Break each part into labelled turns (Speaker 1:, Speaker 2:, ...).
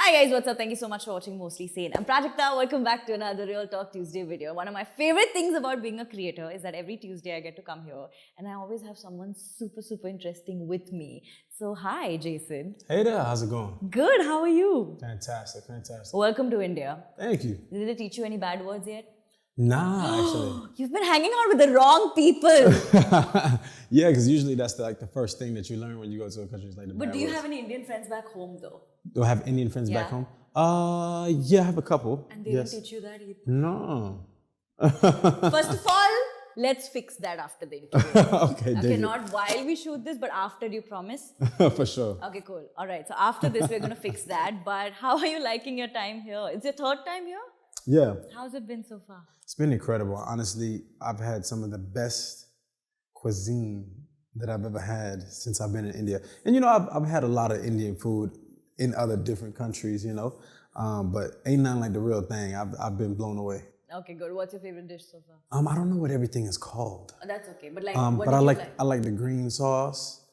Speaker 1: Hi guys, what's up? Thank you so much for watching Mostly Sane. I'm Prajakta. Welcome back to another Real Talk Tuesday video. One of my favorite things about being a creator is that every Tuesday I get to come here and I always have someone super interesting with me. So hi Jason.
Speaker 2: Hey there, how's it going?
Speaker 1: Good, how are you?
Speaker 2: Fantastic.
Speaker 1: Welcome to India.
Speaker 2: Thank you.
Speaker 1: Did they teach you any bad words yet?
Speaker 2: Nah, actually.
Speaker 1: You've been hanging out with the wrong people.
Speaker 2: Yeah, because usually that's the first thing that you learn when you go to a country. Is like the
Speaker 1: But
Speaker 2: bad
Speaker 1: do you
Speaker 2: words.
Speaker 1: have any Indian friends back home though?
Speaker 2: Do I have Indian friends back
Speaker 1: Yeah.
Speaker 2: home? Yeah, I have a couple.
Speaker 1: And they
Speaker 2: yes.
Speaker 1: didn't teach you that either?
Speaker 2: No.
Speaker 1: First of all, let's fix that after the interview.
Speaker 2: Okay,
Speaker 1: Okay,
Speaker 2: dig
Speaker 1: not while we shoot this, but after, do you promise?
Speaker 2: it. For sure.
Speaker 1: Okay, cool. All right, so after this, we're going to fix that. But how are you liking your time here? It's your third time here?
Speaker 2: Yeah,
Speaker 1: How's it been so far?
Speaker 2: it's been incredible. Honestly, I've had some of the best cuisine that I've ever had since I've been in India. And you know, I've had a lot of Indian food in other different countries, you know, but ain't nothing like the real thing. I've been blown away.
Speaker 1: Okay, good. What's your favorite dish so far?
Speaker 2: I don't know what everything is called.
Speaker 1: Oh, that's okay. But like, what
Speaker 2: But
Speaker 1: did
Speaker 2: I
Speaker 1: you
Speaker 2: like
Speaker 1: like?
Speaker 2: I like the green sauce.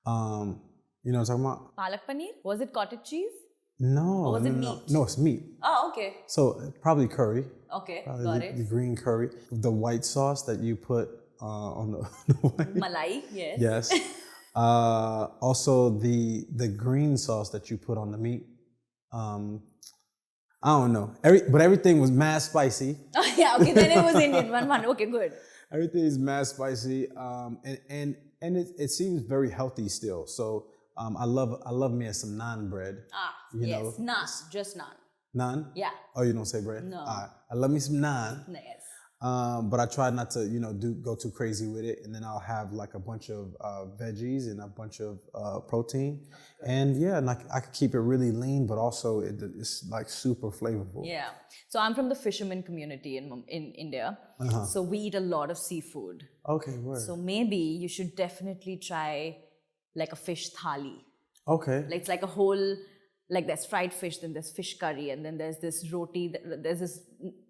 Speaker 2: You know what I'm talking about?
Speaker 1: Palak paneer? Was it cottage cheese?
Speaker 2: No.
Speaker 1: Or was
Speaker 2: no,
Speaker 1: it
Speaker 2: no.
Speaker 1: meat?
Speaker 2: No, it's meat.
Speaker 1: Oh, okay.
Speaker 2: So probably curry.
Speaker 1: Okay,
Speaker 2: Probably
Speaker 1: got
Speaker 2: the
Speaker 1: it.
Speaker 2: green curry. The white sauce that you put on the white.
Speaker 1: Malai, yes.
Speaker 2: Yes. Also the green sauce that you put on the meat. I don't know. But everything was mad spicy.
Speaker 1: Oh, yeah, okay, then it was Indian. One. Okay, good.
Speaker 2: Everything is mad spicy. And it seems very healthy still. So I love me some naan bread.
Speaker 1: Ah,
Speaker 2: You
Speaker 1: yes.
Speaker 2: know.
Speaker 1: Naan, just naan.
Speaker 2: Naan?
Speaker 1: Yeah.
Speaker 2: Oh, you don't say bread?
Speaker 1: No.
Speaker 2: All right. I love me some naan.
Speaker 1: Yes.
Speaker 2: But I try not to, go too crazy with it. And then I'll have like a bunch of veggies and a bunch of protein. And yeah, and I could keep it really lean, but also it's like super flavorful.
Speaker 1: Yeah. So I'm from the fisherman community in India. So we eat a lot of seafood.
Speaker 2: Okay, word.
Speaker 1: So maybe you should definitely try like a fish thali.
Speaker 2: Okay.
Speaker 1: Like it's like a whole, like there's fried fish, then there's fish curry, and then there's this roti, there's this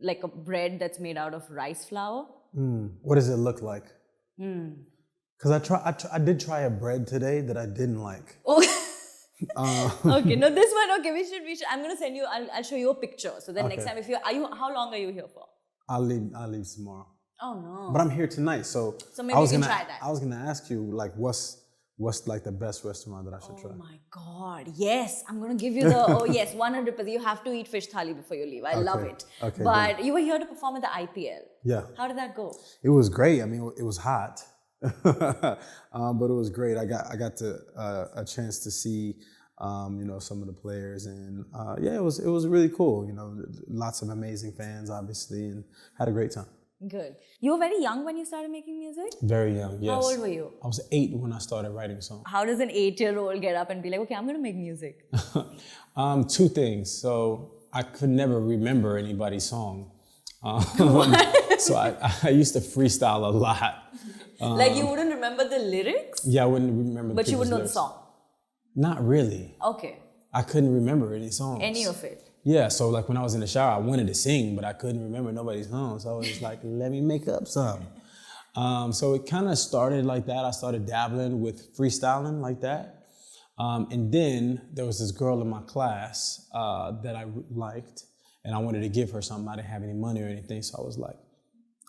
Speaker 1: like a bread that's made out of rice flour.
Speaker 2: What does it look like? Because I did try a bread today that I didn't like.
Speaker 1: Oh, okay. No, this one. Okay, we should. I'm gonna send you. I'll show you a picture. So then next
Speaker 2: Okay.
Speaker 1: time, how long are you here for?
Speaker 2: I'll leave tomorrow.
Speaker 1: Oh no.
Speaker 2: But I'm here tonight, so
Speaker 1: maybe you can try that.
Speaker 2: I was gonna ask you like what's like the best restaurant that I should try.
Speaker 1: Oh my God, yes. I'm going to give you the, oh yes, 100%. You have to eat fish thali before you leave. I love it.
Speaker 2: Okay,
Speaker 1: but you were here to perform at the IPL.
Speaker 2: Yeah.
Speaker 1: How did that go?
Speaker 2: It was great. I mean, it was hot, but it was great. I got a chance to see, some of the players, and yeah, it was really cool. You know, lots of amazing fans, obviously, and had a great time.
Speaker 1: Good. You were very young when you started making music?
Speaker 2: Very young, yes.
Speaker 1: How old were you?
Speaker 2: I was 8 when I started writing songs.
Speaker 1: How does an 8-year-old get up and be like, okay, I'm going to make music?
Speaker 2: Two things. So I could never remember anybody's song. So I used to freestyle a lot.
Speaker 1: Like you wouldn't remember the lyrics?
Speaker 2: Yeah, I wouldn't remember.
Speaker 1: But you would know the
Speaker 2: lyrics.
Speaker 1: song?
Speaker 2: Not really.
Speaker 1: Okay.
Speaker 2: I couldn't remember any songs.
Speaker 1: Any of it?
Speaker 2: Yeah, so like when I was in the shower, I wanted to sing, but I couldn't remember nobody's song. So I was just like, let me make up some. So it kind of started like that. I started dabbling with freestyling like that. And then there was this girl in my class that I liked, and I wanted to give her something. I didn't have any money or anything, so I was like,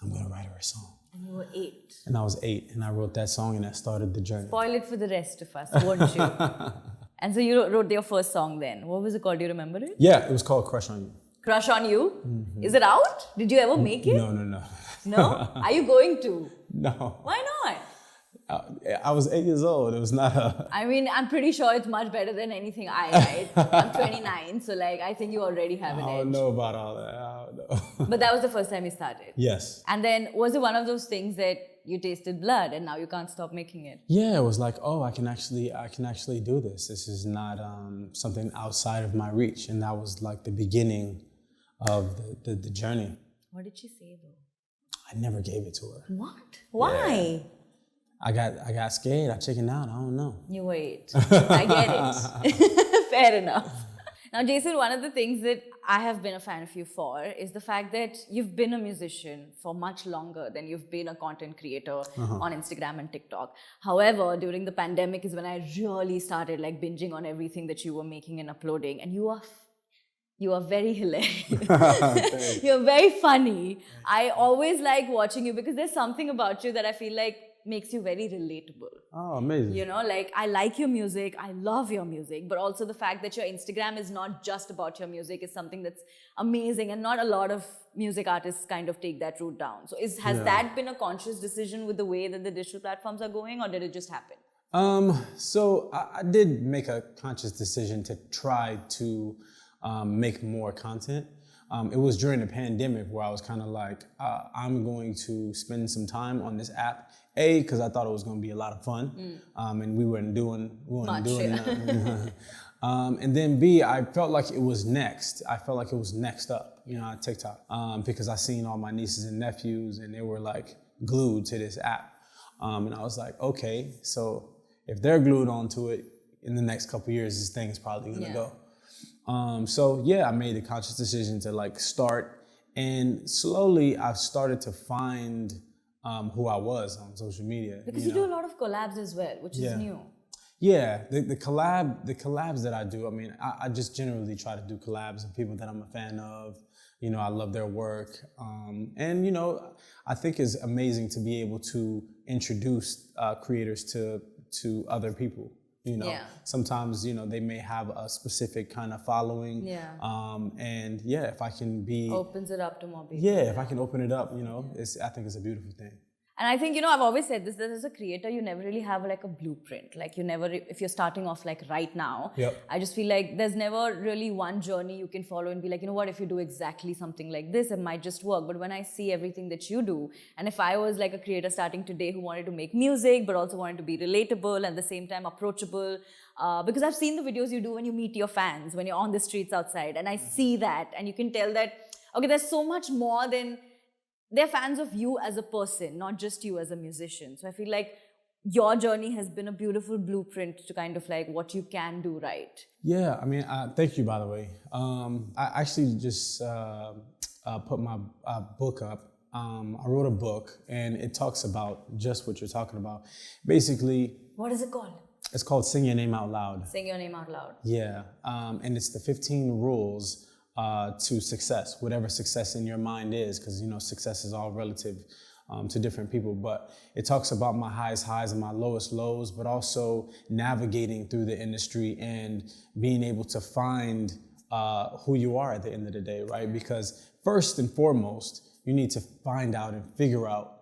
Speaker 2: I'm gonna write her a song.
Speaker 1: And you were 8.
Speaker 2: And I was 8, and I wrote that song, and that started the journey.
Speaker 1: Spoil it for the rest of us, won't you? And so you wrote your first song then. What was it called? Do you remember it?
Speaker 2: Yeah, it was called Crush on You.
Speaker 1: Crush on You? Is it out? Did you ever make it?
Speaker 2: No.
Speaker 1: No? Are you going to?
Speaker 2: No.
Speaker 1: Why not?
Speaker 2: I was 8 years old. It was not a...
Speaker 1: I mean, I'm pretty sure it's much better than anything I write. I'm 29, so like I think you already have an
Speaker 2: I
Speaker 1: edge.
Speaker 2: don't know about all that. I don't know.
Speaker 1: But that was the first time you started.
Speaker 2: Yes.
Speaker 1: And then was it one of those things that you tasted blood and now you can't stop making it?
Speaker 2: Yeah, it was like, oh, I can actually do this. This is not something outside of my reach. And that was like the beginning of the journey.
Speaker 1: What did she say though?
Speaker 2: I never gave it to her.
Speaker 1: What? Why?
Speaker 2: Yeah. I got scared. I chickened out. I don't know.
Speaker 1: You wait. I get it. Fair enough. Now, Jason, one of the things that I have been a fan of you for is the fact that you've been a musician for much longer than you've been a content creator on Instagram and TikTok. However, during the pandemic is when I really started like binging on everything that you were making and uploading, and you are You are very hilarious. You're very funny. I always like watching you because there's something about you that I feel like makes you very relatable.
Speaker 2: Oh, amazing.
Speaker 1: You know, like I like your music, I love your music, but also the fact that your Instagram is not just about your music is something that's amazing, and not a lot of music artists kind of take that route down. So has that been a conscious decision with the way that the digital platforms are going, or did it just happen?
Speaker 2: So I did make a conscious decision to try to make more content. It was during the pandemic where I was kind of like, I'm going to spend some time on this app. A, because I thought it was going to be a lot of fun, and we weren't doing nothing. And then B, I felt like it was next. I felt like it was next up, on TikTok, because I seen all my nieces and nephews, and they were like glued to this app, and I was like, okay, so if they're glued onto it, in the next couple of years, this thing is probably going to go. So yeah, I made a conscious decision to like start, and slowly I've started to find who I was on social media.
Speaker 1: Because you do a lot of collabs as well, which is new.
Speaker 2: Yeah, the collabs that I do, I mean, I just generally try to do collabs with people that I'm a fan of. I love their work. And I think it's amazing to be able to introduce creators to other people. Sometimes, they may have a specific kind of following. And if I can be...
Speaker 1: Opens it up to more people.
Speaker 2: Yeah, if I can open it up, I think it's a beautiful thing.
Speaker 1: And I think, I've always said this, that as a creator, you never really have like a blueprint. Like you never, if you're starting off like right now, I just feel like there's never really one journey you can follow and be like, what, if you do exactly something like this, it might just work. But when I see everything that you do, and if I was like a creator starting today who wanted to make music, but also wanted to be relatable and at the same time approachable, because I've seen the videos you do when you meet your fans, when you're on the streets outside, and I see that, and you can tell that, okay, there's so much more than... They're fans of you as a person, not just you as a musician. So I feel like your journey has been a beautiful blueprint to kind of like what you can do right.
Speaker 2: Yeah, I mean, thank you, by the way. I actually just put my book up. I wrote a book, and it talks about just what you're talking about. Basically...
Speaker 1: What is it called?
Speaker 2: It's called Sing Your Name Out Loud.
Speaker 1: Sing Your Name Out Loud.
Speaker 2: Yeah, and it's the 15 rules to success, whatever success in your mind is, because success is all relative to different people. But it talks about my highest highs and my lowest lows, but also navigating through the industry and being able to find who you are at the end of the day, right? Because first and foremost, you need to find out and figure out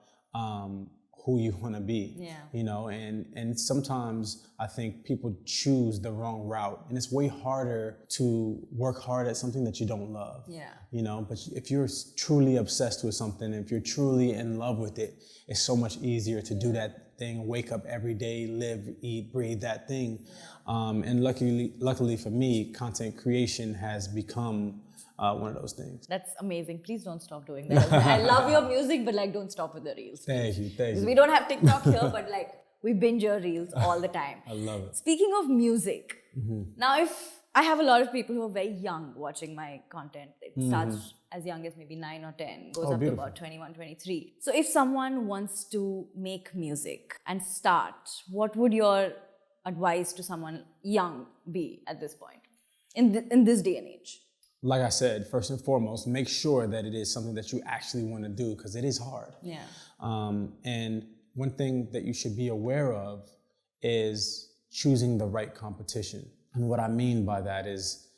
Speaker 2: who you want to be, and sometimes I think people choose the wrong route, and it's way harder to work hard at something that you don't love, but if you're truly obsessed with something, if you're truly in love with it, it's so much easier to do that thing, wake up every day, live, eat, breathe that thing, and luckily for me, content creation has become one of those things.
Speaker 1: That's amazing. Please don't stop doing that. I love your music, but like don't stop with the reels.
Speaker 2: Thank you.
Speaker 1: We don't have TikTok here, but like we binge your reels all the time.
Speaker 2: I love it.
Speaker 1: Speaking of music, now if I have a lot of people who are very young watching my content. It starts as young as maybe 9 or 10, goes up to about 21, 23. So if someone wants to make music and start, what would your advice to someone young be at this point, in this day and age?
Speaker 2: Like I said, first and foremost, make sure that it is something that you actually want to do, because it is hard. And one thing that you should be aware of is choosing the right competition. And what I mean by that is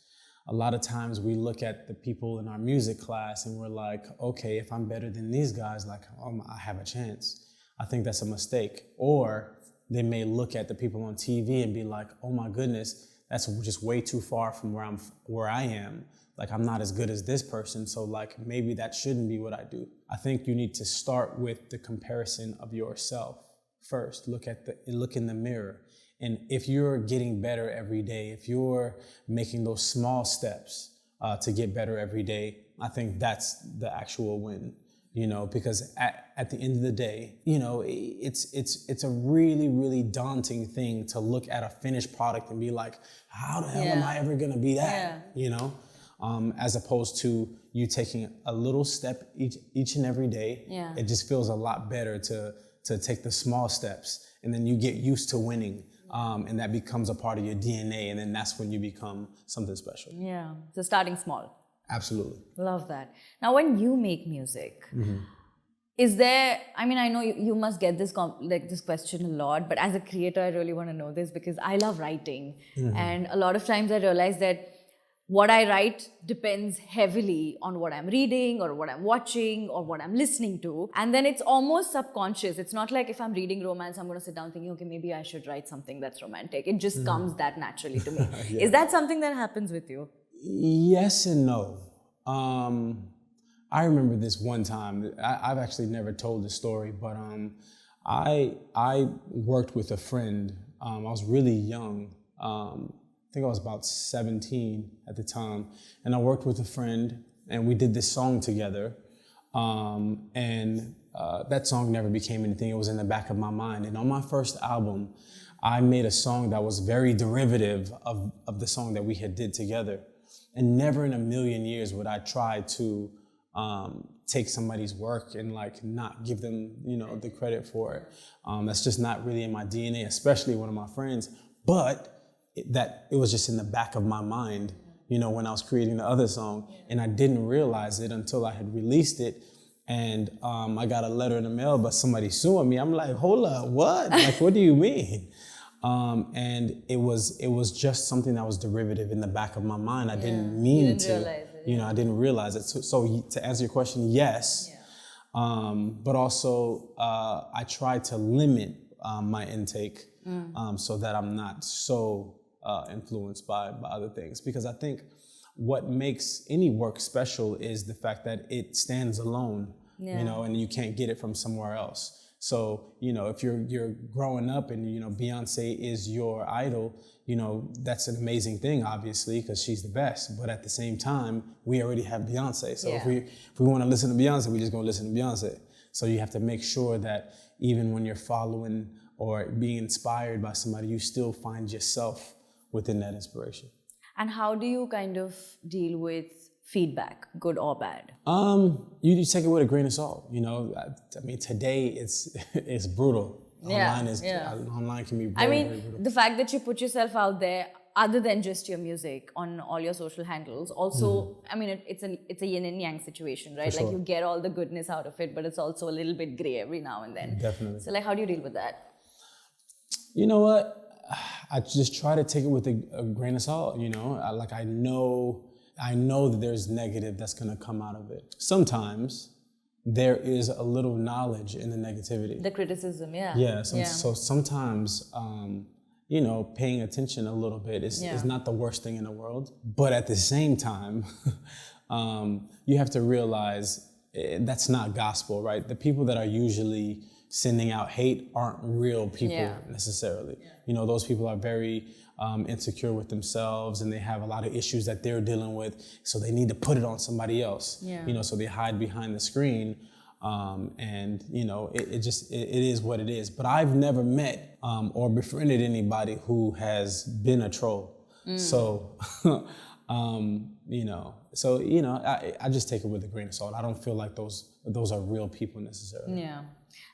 Speaker 2: a lot of times we look at the people in our music class and we're like, okay, if I'm better than these guys, like I have a chance. I think that's a mistake. Or they may look at the people on TV and be like, oh my goodness, that's just way too far from where I am. Like I'm not as good as this person, so like maybe that shouldn't be what I do. I think you need to start with the comparison of yourself first. Look in the mirror. And if you're getting better every day, if you're making those small steps to get better every day, I think that's the actual win. Because at the end of the day, it's a really, really daunting thing to look at a finished product and be like, how the hell am I ever gonna be that? As opposed to you taking a little step each and every day. It just feels a lot better to take the small steps, and then you get used to winning and that becomes a part of your DNA, and then that's when you become something special.
Speaker 1: Yeah. So starting small.
Speaker 2: Absolutely.
Speaker 1: Love that. Now, when you make music, is there, I mean, I know you must get this this question a lot, but as a creator, I really want to know this because I love writing. And a lot of times I realize that what I write depends heavily on what I'm reading or what I'm watching or what I'm listening to. And then it's almost subconscious. It's not like if I'm reading romance, I'm going to sit down thinking, okay, maybe I should write something that's romantic. It just comes that naturally to me. Is that something that happens with you?
Speaker 2: Yes and no. I remember this one time. I've actually never told this story, but I worked with a friend. I was really young. I think I was about 17 at the time, and I worked with a friend, and we did this song together. That song never became anything. It was in the back of my mind. And on my first album, I made a song that was very derivative of the song that we had did together. And never in a million years would I try to take somebody's work and like not give them, the credit for it. That's just not really in my DNA, especially one of my friends. But it was just in the back of my mind, when I was creating the other song, and I didn't realize it until I had released it. And I got a letter in the mail, but somebody suing me. I'm like, hold up, what? Like, what do you mean? And it was just something that was derivative in the back of my mind. I didn't mean to, realize it, I didn't realize it. So to answer your question, yes. But also I try to limit my intake so that I'm not so influenced by other things. Because I think what makes any work special is the fact that it stands alone, and you can't get it from somewhere else. So, if you're growing up and, Beyonce is your idol, that's an amazing thing, obviously, because she's the best. But at the same time, we already have Beyonce. So if we want to listen to Beyonce, we're just going to listen to Beyonce. So you have to make sure that even when you're following or being inspired by somebody, you still find yourself within that inspiration.
Speaker 1: And how do you kind of deal with feedback, good or bad?
Speaker 2: You take it with a grain of salt. I mean, today it's brutal. Online can be very brutal.
Speaker 1: The fact that you put yourself out there, other than just your music, on all your social handles, also, I mean, it's a yin and yang situation, right?
Speaker 2: For
Speaker 1: like
Speaker 2: sure.
Speaker 1: you get all the goodness out of it, but it's also a little bit gray every now and then.
Speaker 2: Definitely.
Speaker 1: So, like, how do you deal with that?
Speaker 2: You know what? I just try to take it with a grain of salt. I know that there's negative that's going to come out of it. Sometimes there is a little knowledge in the negativity.
Speaker 1: The criticism,
Speaker 2: So sometimes, paying attention a little bit is not the worst thing in the world. But at the same time, you have to realize that's not gospel, right? The people that are usually sending out hate aren't real people necessarily. Those people are very insecure with themselves, and they have a lot of issues that they're dealing with, so they need to put it on somebody else. So they hide behind the screen, and it is what it is. But I've never met or befriended anybody who has been a troll. So I just take it with a grain of salt. I don't feel like those are real people necessarily.
Speaker 1: Yeah.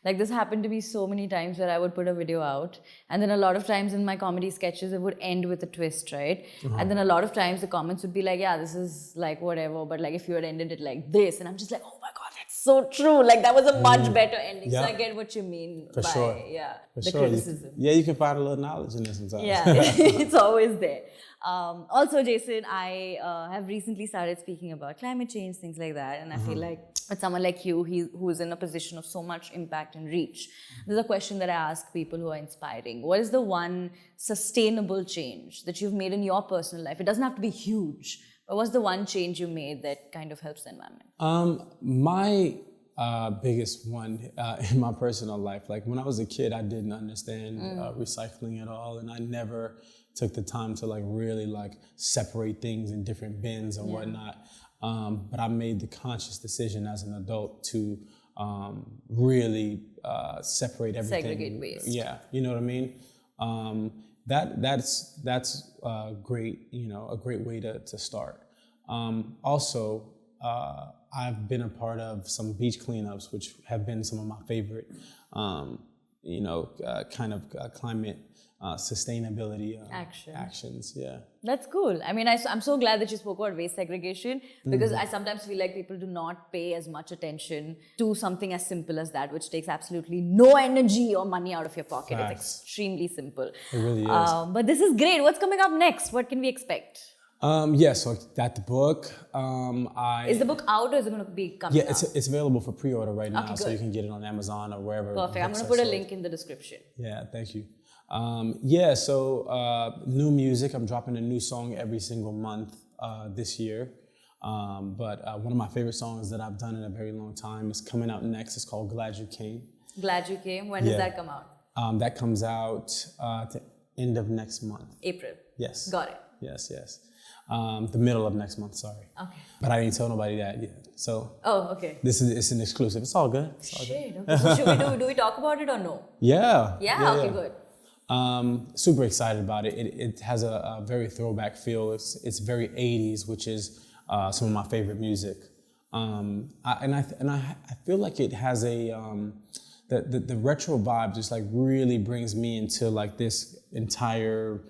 Speaker 1: Like, this happened to me so many times where I would put a video out, and then a lot of times in my comedy sketches it would end with a twist, right? And then a lot of times the comments would be like, yeah, this is like whatever, but like if you had ended it like this, and I'm just like, oh my god, that's so true. Like, that was a much better ending. So I get what you mean by the criticism.
Speaker 2: You can find a little knowledge in this sometimes.
Speaker 1: Yeah, it's always there. Also, Jason, I have recently started speaking about climate change, things like that, and I feel like with someone like you, who is in a position of so much impact and reach, there's a question that I ask people who are inspiring. What is the one sustainable change that you've made in your personal life? It doesn't have to be huge, but what's the one change you made that kind of helps the environment?
Speaker 2: My biggest one in my personal life, like when I was a kid, I didn't understand recycling at all, and I never took the time to like really like separate things in different bins and whatnot. But I made the conscious decision as an adult to really separate everything.
Speaker 1: Segregate waste.
Speaker 2: Yeah, you know what I mean? That's great, a great way to start. Also, I've been a part of some beach cleanups, which have been some of my favorite climate sustainability
Speaker 1: Action.
Speaker 2: actions. Yeah.
Speaker 1: That's cool. I mean, I'm so glad that you spoke about waste segregation because I sometimes feel like people do not pay as much attention to something as simple as that, which takes absolutely no energy or money out of your pocket.
Speaker 2: Facts.
Speaker 1: It's extremely simple.
Speaker 2: It really is.
Speaker 1: But this is great. What's coming up next? What can we expect?
Speaker 2: So got the book.
Speaker 1: Is the book out or is it going to be coming out?
Speaker 2: It's available for pre-order right now,
Speaker 1: Okay,
Speaker 2: so
Speaker 1: good.
Speaker 2: you can get it on Amazon or wherever.
Speaker 1: Perfect. I'm
Speaker 2: books
Speaker 1: going to
Speaker 2: are
Speaker 1: put a
Speaker 2: sold.
Speaker 1: link in the description.
Speaker 2: Yeah, thank you. New music. I'm dropping a new song every single month this year. But one of my favorite songs that I've done in a very long time is coming out next. It's called Glad You Came.
Speaker 1: Glad you came. When does that come out?
Speaker 2: That comes out at the end of next month.
Speaker 1: April.
Speaker 2: Yes.
Speaker 1: Got it.
Speaker 2: Yes. The middle of next month, sorry.
Speaker 1: Okay.
Speaker 2: But I didn't tell nobody that yet. So
Speaker 1: Okay.
Speaker 2: it's an exclusive. It's all good.
Speaker 1: Shit. Okay. So should do we talk about it or no?
Speaker 2: Yeah.
Speaker 1: Okay, good.
Speaker 2: Super excited about it. It has a very throwback feel. It's very 80s, which is some of my favorite music. I feel like it has the retro vibe just like really brings me into like this entire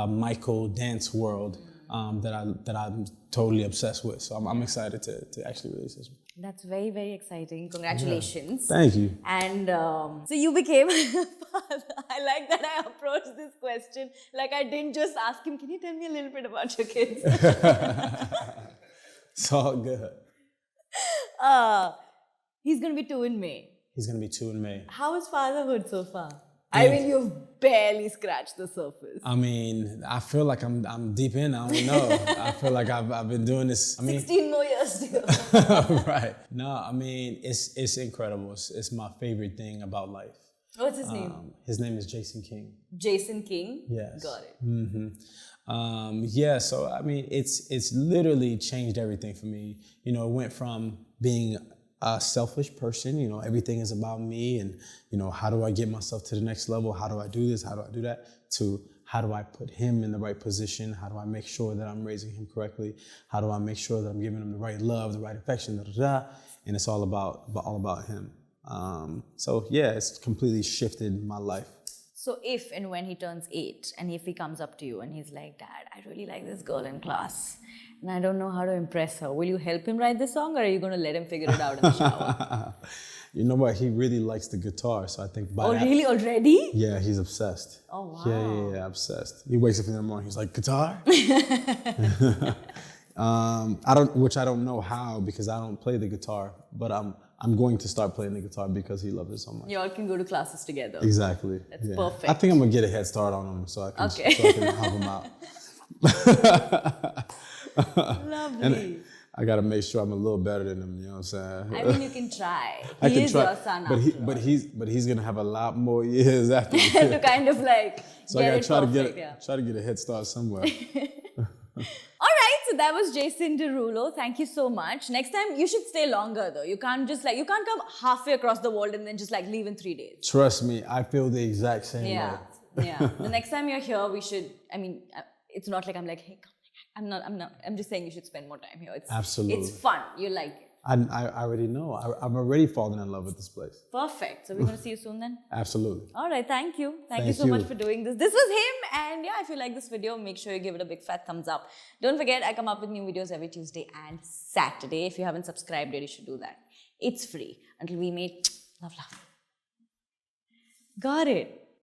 Speaker 2: Michael dance world that I'm totally obsessed with. So I'm excited to actually release this one.
Speaker 1: That's very, very exciting. Congratulations.
Speaker 2: Thank you.
Speaker 1: And so you became a father. I like that I approached this question. Like I didn't just ask him, can you tell me a little bit about your kids?
Speaker 2: It's all good.
Speaker 1: He's going to be 2 in May.
Speaker 2: He's going to be 2 in May.
Speaker 1: How is fatherhood so far? I mean, you've barely scratched the surface.
Speaker 2: I mean, I feel like I'm deep in. I don't know. I feel like I've been doing this.
Speaker 1: 16 more years to go.
Speaker 2: Right. No, I mean, it's incredible. It's my favorite thing about life.
Speaker 1: What's his name?
Speaker 2: His name is Jason King.
Speaker 1: Jason King?
Speaker 2: Yes.
Speaker 1: Got it.
Speaker 2: So I mean, it's literally changed everything for me. It went from being a selfish person, everything is about me and, how do I get myself to the next level? How do I do this? How do I do that? To how do I put him in the right position? How do I make sure that I'm raising him correctly? How do I make sure that I'm giving him the right love, the right affection, and it's all about him. It's completely shifted my life.
Speaker 1: So if and when he turns 8 and if he comes up to you and he's like, Dad, I really like this girl in class and I don't know how to impress her, will you help him write this song or are you going to let him figure it out in the shower?
Speaker 2: You know what? He really likes the guitar, so I think by that...
Speaker 1: really? Already?
Speaker 2: Yeah, he's obsessed.
Speaker 1: Oh, wow.
Speaker 2: Yeah, obsessed. He wakes up in the morning, he's like, guitar? Which I don't know how because I don't play the guitar, but I'm going to start playing the guitar because he loves it so much.
Speaker 1: You all can go to classes together.
Speaker 2: Exactly.
Speaker 1: That's perfect.
Speaker 2: I think I'm gonna get a head start on him so I can help him out.
Speaker 1: Lovely.
Speaker 2: And I gotta make sure I'm a little better than him. You know what I'm saying?
Speaker 1: I mean, you can try.
Speaker 2: He
Speaker 1: is your son
Speaker 2: but he's gonna have a lot more years after me.
Speaker 1: to kind of like
Speaker 2: so
Speaker 1: get
Speaker 2: I gotta
Speaker 1: it
Speaker 2: try to get a head start somewhere.
Speaker 1: All right, so that was Jason Derulo. Thank you so much. Next time, you should stay longer though. You can't come halfway across the world and then just like leave in 3 days.
Speaker 2: Trust me, I feel the exact same way.
Speaker 1: Yeah. The next time you're here, we should, it's not like I'm like, hey, come, I'm just saying you should spend more time here.
Speaker 2: Absolutely.
Speaker 1: It's fun. You like it.
Speaker 2: I already know. I'm already falling in love with this place.
Speaker 1: Perfect. So we're going to see you soon then?
Speaker 2: Absolutely.
Speaker 1: All right. Thank you. Thank you so much for doing this. This was him. And yeah, if you like this video, make sure you give it a big fat thumbs up. Don't forget, I come up with new videos every Tuesday and Saturday. If you haven't subscribed yet, you should do that. It's free. Until we meet, love. Got it.